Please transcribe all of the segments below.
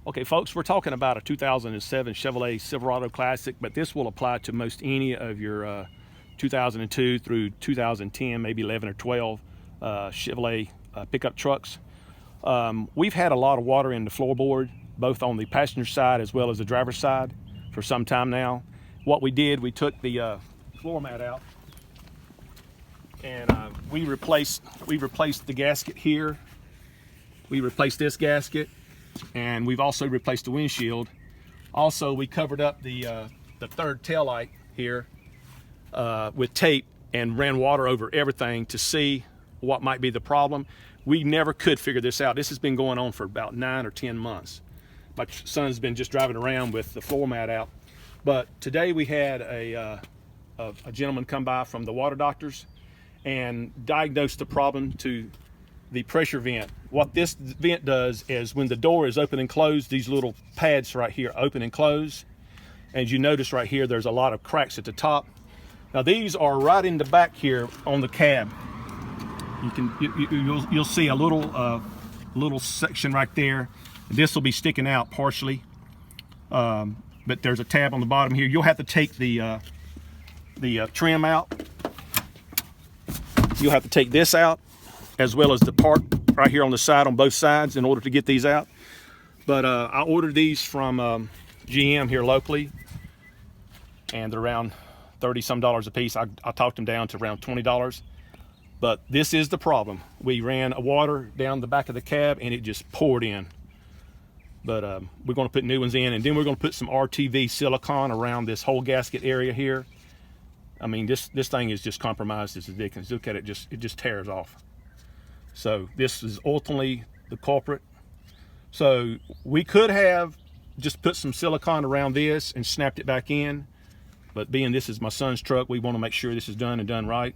Okay, folks, we're talking about a 2007 Chevrolet Silverado Classic, but this will apply to most any of your 2002 through 2010, maybe 11 or 12 Chevrolet pickup trucks. We've had a lot of water in the floorboard, both on the passenger side as well as the driver's side for some time now. What we did, we took the floor mat out and we replaced the gasket here. We replaced this gasket, and we've also replaced the windshield. Also, we covered up the third tail light here with tape and ran water over everything to see what might be the problem. We never could figure this out. This has been going on for about 9 or 10 months. My son's been just driving around with the floor mat out. But today we had a gentleman come by from the water doctors and diagnosed the problem to the pressure vent. What this vent does is when the door is open and closed, these little pads right here open and close. As you notice right here, there's a lot of cracks at the top. Now these are right in the back here on the cab. You'll see a little section right there. This will be sticking out partially, but there's a tab on the bottom here. You'll have to take the trim out. You'll have to take this out, as well as the part right here on the side on both sides in order to get these out. But I ordered these from GM here locally, and they're around $30-some a piece. I talked them down to around $20. But this is the problem. We ran water down the back of the cab and it just poured in. But we're going to put new ones in, and then we're going to put some RTV silicone around this whole gasket area here. I mean, this thing is just compromised. It's ridiculous. Look at it, it just tears off. So this is ultimately the culprit. So we could have just put some silicone around this and snapped it back in, but being this is my son's truck, we want to make sure this is done and done right.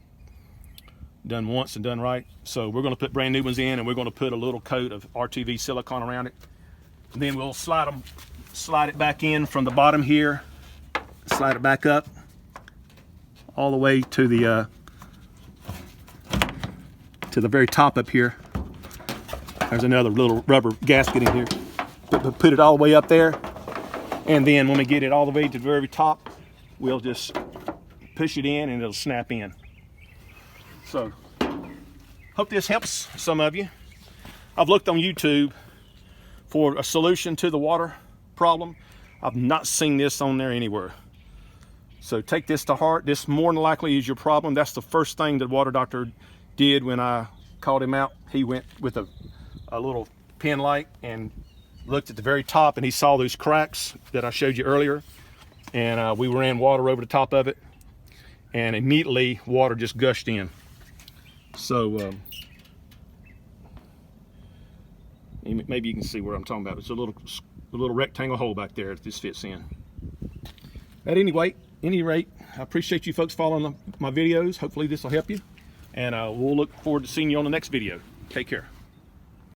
Done once and done right. So we're going to put brand new ones in, and we're going to put a little coat of RTV silicone around it. And then we'll slide it back in from the bottom here, slide it back up all the way to the very top up here. There's another little rubber gasket in here. Put it all the way up there, and then when we get it all the way to the very top, we'll just push it in and it'll snap in. So, hope this helps some of you. I've looked on YouTube for a solution to the water problem. I've not seen this on there anywhere. So take this to heart. This more than likely is your problem. That's the first thing the water doctor did when I called him out. He went with a little pin light and looked at the very top, and he saw those cracks that I showed you earlier. And we ran water over the top of it, and immediately water just gushed in. So maybe you can see where I'm talking about. It's a little rectangle hole back there that this fits in. At any rate, I appreciate you folks following my videos. Hopefully this will help you, and we'll look forward to seeing you on the next video. Take care.